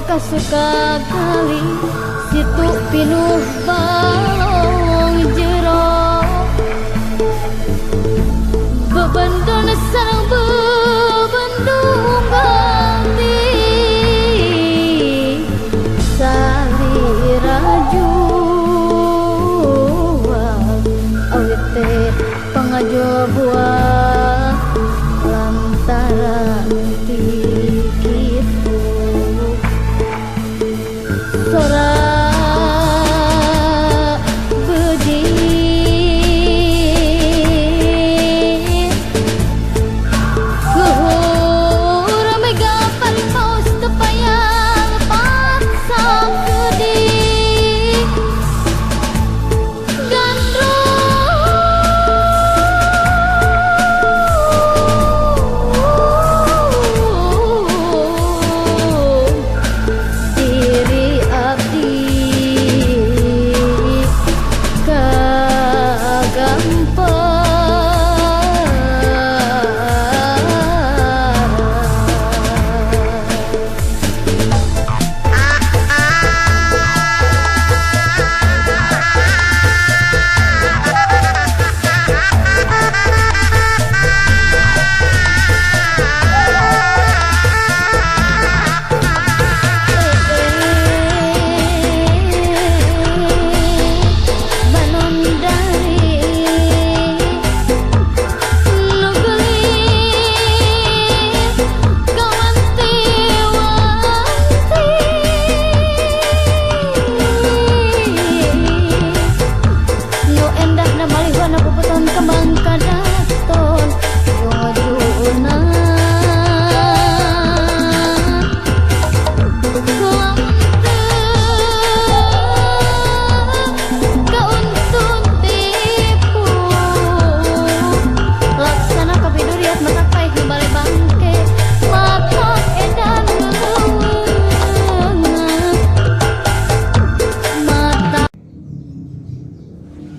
Kasuka kali situ pinuh balong jero bebendon sareng bebendung ganti saliraju awit teh pangajo buah lantaran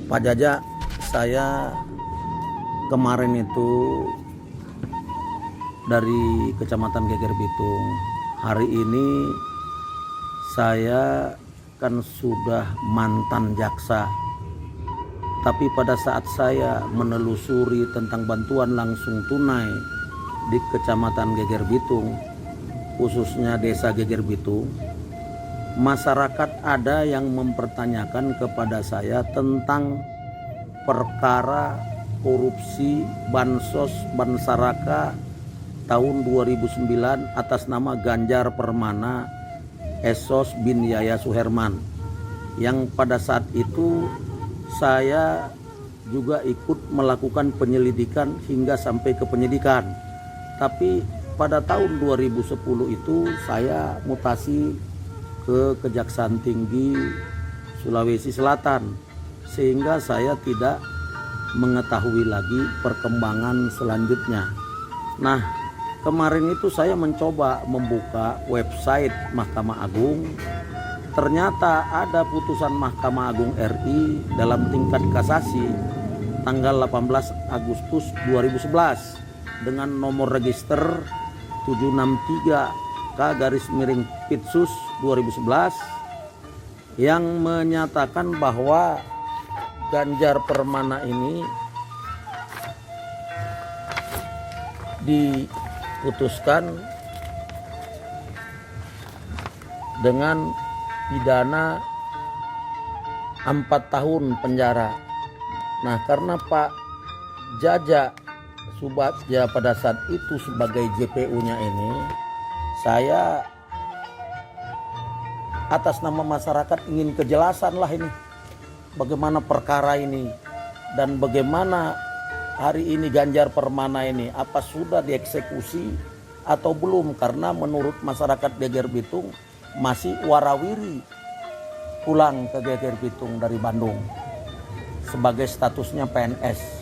Pak Jaja, saya kemarin itu dari Kecamatan Geger Bitung. Hari ini saya kan sudah mantan jaksa. Tapi pada saat saya menelusuri tentang bantuan langsung tunai di Kecamatan Geger Bitung, khususnya Desa Geger Bitung, masyarakat ada yang mempertanyakan kepada saya tentang perkara korupsi Bansos Bansaraka tahun 2009 atas nama Ganjar Permana Esos bin Yaya Suherman, yang pada saat itu saya juga ikut melakukan penyelidikan hingga sampai ke penyidikan. Tapi pada tahun 2010 itu saya mutasi ke Kejaksaan Tinggi Sulawesi Selatan, sehingga saya tidak mengetahui lagi perkembangan selanjutnya. Nah, kemarin itu saya mencoba membuka website Mahkamah Agung. Ternyata ada putusan Mahkamah Agung RI dalam tingkat kasasi tanggal 18 Agustus 2011 dengan nomor register 763K/Pitsus 2011 yang menyatakan bahwa Ganjar Permana ini diputuskan dengan pidana 4 tahun penjara. Nah, karena Pak Jaja Subhatja pada saat itu sebagai JPU-nya ini, saya atas nama masyarakat ingin kejelasan lah ini bagaimana perkara ini dan bagaimana hari ini Ganjar Permana ini apa sudah dieksekusi atau belum, karena menurut masyarakat Geger Bitung masih warawiri pulang ke Geger Bitung dari Bandung sebagai statusnya PNS.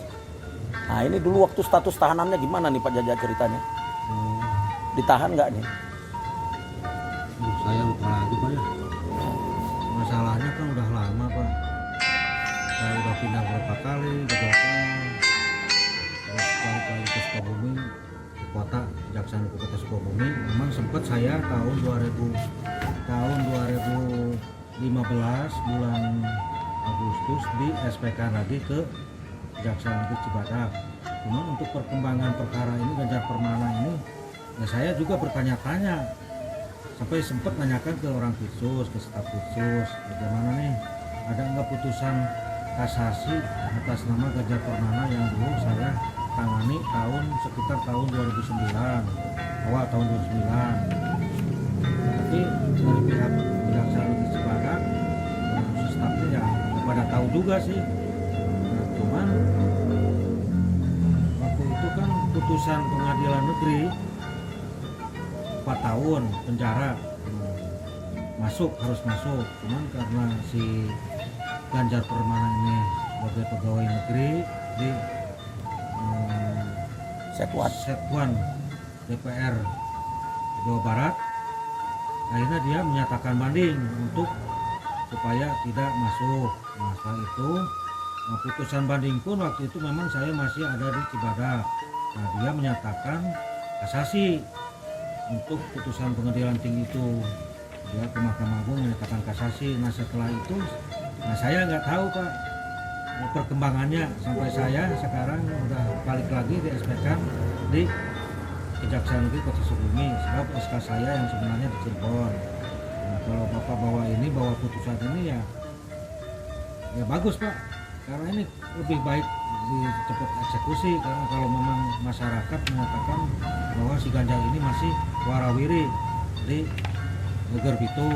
Nah ini dulu waktu status tahanannya gimana nih Pak Jaja ceritanya? Ditahan nggak nih? Saya lupa lagi Pak ya. Masalahnya kan udah lama Pak. Saya udah pindah berapa kali ke Jakarta, terus kali ke Sukabumi, ke kota, Kejaksaan Negeri Kota Sukabumi. Memang sempat saya tahun 2015 bulan Agustus di SPK lagi ke Kejaksaan Negeri Cibadak. Cuma untuk perkembangan perkara ini Ganjar Permana ini, ya saya juga bertanya-tanya, sampai sempat nanyakan ke orang Pitsus, ke staf Pitsus, bagaimana nih, ada nggak putusan kasasi atas nama Ganjar Permana yang dulu saya tangani sekitar tahun 2009, awal tahun 2009. Tapi dari pihak Kejaksaan Negeri Cibadak, khusus stafnya ya pada tahu juga sih. Cuman waktu itu kan putusan pengadilan negeri 4 tahun penjara, harus masuk. Cuman karena si Ganjar Permana ini sebagai pegawai negeri di Setwan DPR Jawa Barat, akhirnya dia menyatakan banding untuk supaya tidak masuk. Nah setelah itu putusan banding pun waktu itu memang saya masih ada di Cibadak. Nah dia menyatakan kasasi untuk putusan pengadilan tinggi itu, dia ke Mahkamah Agung menyatakan kasasi. Nah setelah itu, saya nggak tahu Pak perkembangannya sampai saya sekarang udah balik lagi di SPK di Kejaksaan Negeri Kota Sukabumi, sebab SK saya yang sebenarnya di Cirebon. Nah, kalau Bapak bawa putusan ini ya bagus Pak, karena ini lebih baik cepat eksekusi, karena kalau memang masyarakat mengatakan bahwa si Ganjar ini masih warawiri di Geger Bitung.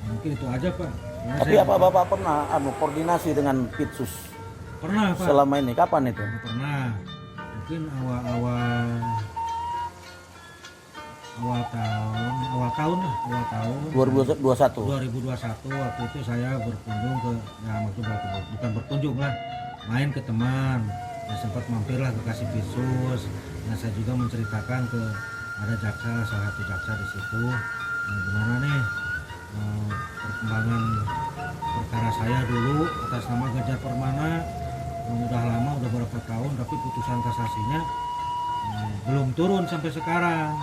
Mungkin itu aja Pak. Karena Tapi apa Bapak pernah koordinasi dengan Pitsus? Pernah Pak. Selama ini kapan itu? Pernah. Mungkin awal tahun 2021. 2021 waktu itu saya berkunjung ke, ya maksudnya bukan berkunjung lah, main ke teman. Ya, sempat mampirlah ke Kasih Pitsus. Nah saya juga menceritakan ke ada jaksa, salah satu jaksa di situ. Nah, gimana nih perkembangan perkara saya dulu atas nama Ganjar Permana, udah lama, udah berapa tahun, tapi putusan kasasinya belum turun sampai sekarang.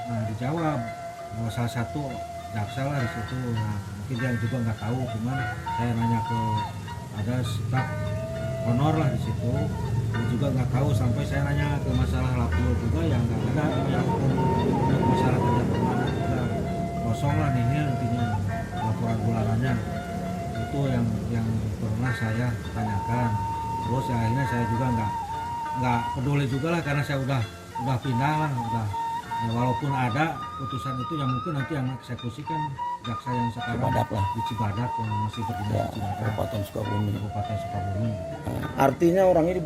Nah dijawab bahwa salah satu jaksa lah di situ. Nah, mungkin dia juga nggak tahu, cuman saya nanya ke ada staf honor lah di situ, dia juga nggak tahu. Sampai saya nanya ke masalah lapor juga yang nggak ada yang untuk masalah Ganjar Permana juga kosong lah nih intinya laporan bulanannya. Itu yang pernah saya tanyakan. Terus ya, akhirnya saya juga nggak peduli juga lah, karena saya udah pindah lah, ya, walaupun ada putusan itu yang mungkin nanti yang eksekusi kan jaksa yang sekarang Cibadak lah. di Cibadak yang masih berpindah Ya, di Cibadak, Kabupaten Sukabumi. Kabupaten Sukabumi. Artinya orang ini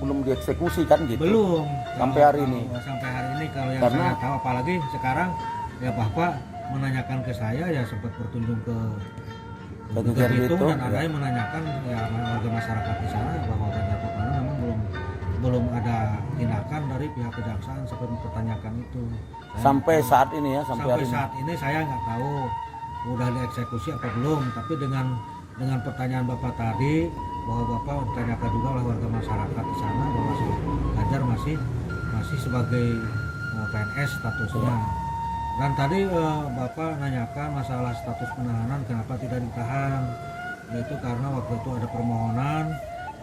belum dieksekusi kan gitu? Belum Sampai hari ini? Sampai hari ini kalau yang Karena- saya tahu, apalagi sekarang ya Bapak menanyakan ke saya, ya sempat berkunjung ke Geger Bitung, dan ada ya. yang menanyakan ya warga masyarakat di sana bahwa Ganjar Permana memang belum ada tindakan dari pihak kejaksaan sampai mempertanyakan itu. Sampai saat ini ya, sampai hari ini. saat ini saya nggak tahu udah dieksekusi apa belum, tapi dengan pertanyaan Bapak tadi bahwa Bapak tanyakan juga oleh warga masyarakat di sana bahwa si Ganjar masih sebagai PNS statusnya. Dan tadi Bapak nanyakan masalah status penahanan kenapa tidak ditahan, yaitu karena waktu itu ada permohonan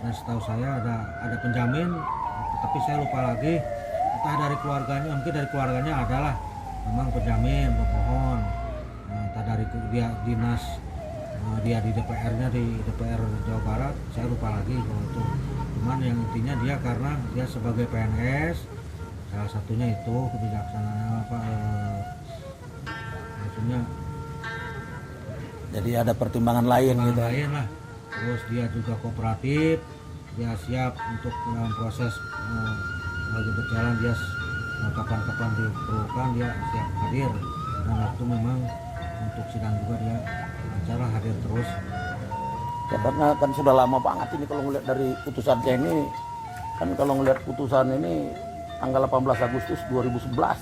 dan setahu saya ada penjamin, tapi saya lupa lagi, entah dari keluarganya, mungkin dari keluarganya adalah memang penjamin pemohon, entah dari dia dinas dia di DPR-nya di DPR Jawa Barat, saya lupa lagi kalau itu Cuman yang intinya dia karena dia sebagai PNS, salah satunya itu kebijaksanaan apa maksudnya Jadi ada pertimbangan lain gitu. lain lah. Terus dia juga kooperatif, dia siap untuk dalam proses lagi berjalan, dia kapan-kapan diperlukan dia siap hadir, dan waktu memang untuk sidang juga dia acara hadir terus. Ya, karena kan sudah lama banget ini kalau ngeliat dari putusannya ini, kan kalau ngeliat putusan ini tanggal 18 Agustus 2011,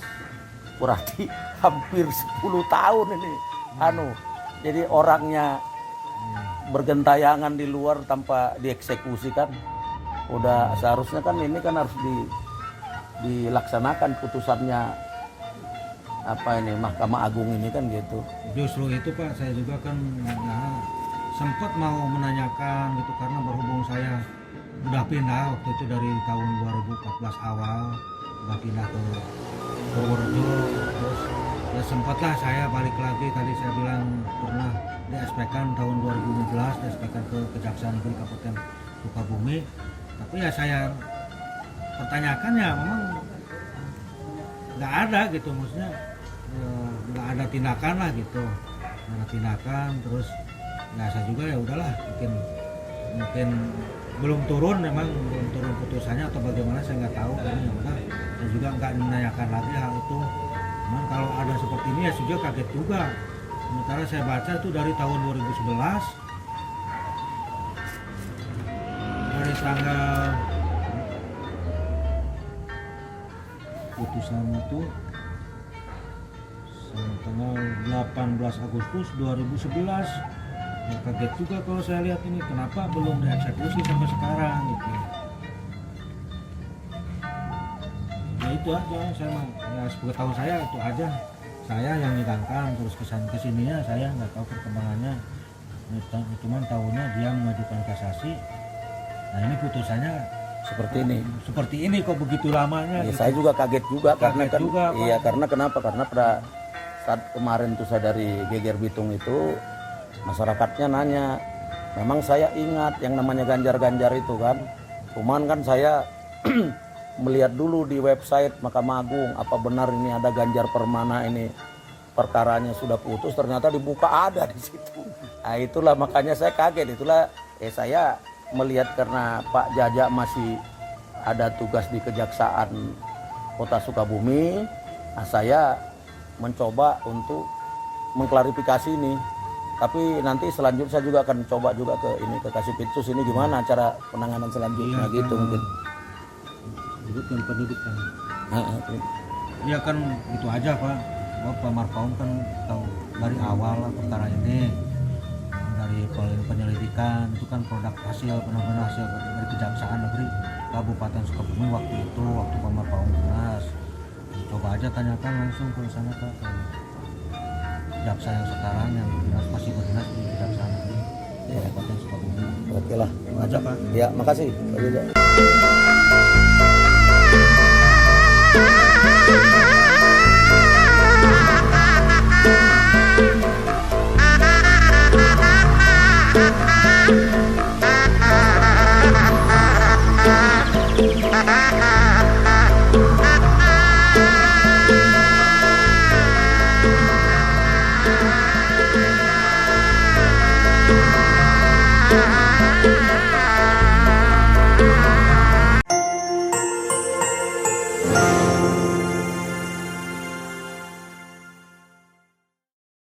berarti hampir 10 tahun ini. Jadi orangnya bergentayangan di luar tanpa dieksekusi kan, udah seharusnya kan ini kan harus dilaksanakan putusannya Mahkamah Agung ini kan gitu. Justru itu Pak, saya juga kan sempat mau menanyakan gitu, karena berhubung saya udah pindah waktu itu dari tahun 2014 awal, udah pindah ke Purworejo, terus ya sempatlah saya balik lagi, tadi saya bilang pernah di SP-kan tahun 2015, di SP-kan ke Kejaksaan Negeri Kabupaten Sukabumi, tapi ya saya pertanyakan ya memang nggak ada gitu, maksudnya nggak ada tindakan lah gitu, nggak ada tindakan. Terus ya saya juga ya udahlah, mungkin belum turun, memang belum turun putusannya atau bagaimana saya nggak tahu, karena ya udah saya juga nggak menanyakan lagi hal itu. Cuman kalau ada seperti ini ya saya juga kaget juga, sementara saya baca itu dari tahun 2011 dari tanggal putusan itu tanggal 18 Agustus 2011. Ya, kaget juga kalau saya lihat ini, kenapa belum dieksekusi sampai sekarang gitu. Ya itu aja, saya ya sepengetahuan saya itu aja, saya yang nyidangkan, terus kesininya saya nggak tahu perkembangannya. Cuman tahunya dia mengajukan kasasi, nah ini putusannya seperti ini kok begitu lamanya Ya, gitu. saya juga kaget juga karena kan juga, Pak. iya, karena kenapa? Karena pada saat kemarin tuh saya dari Geger Bitung itu, masyarakatnya nanya, memang saya ingat yang namanya Ganjar-Ganjar itu kan, cuman kan saya melihat dulu di website Mahkamah Agung, apa benar ini ada Ganjar Permana, ini perkaranya sudah putus, ternyata dibuka ada di situ. Nah itulah makanya saya kaget, itulah saya melihat karena Pak Jaja masih ada tugas di Kejaksaan Kota Sukabumi, nah saya mencoba untuk mengklarifikasi ini. Tapi nanti selanjutnya saya juga akan coba juga ke Kasipitsus ini gimana cara penanganan selanjutnya gitu mungkin. Bukan pendidikan. Ya kan itu aja Pak. Pak Marpaung kan tahu dari awal lah perkara ini, dari penyelidikan itu kan produk hasil benar-benar hasil dari Kejaksaan Negeri Kabupaten Sukabumi waktu itu, waktu Pak Marpaung dinas. Coba aja tanyakan langsung ke sana Pak, ke jaksa yang sekarang yang masih berdinas di Kejaksaan Negeri Kabupaten Sukabumi. Oke lah. Aja Pak. Ya, makasih Pak Jaja.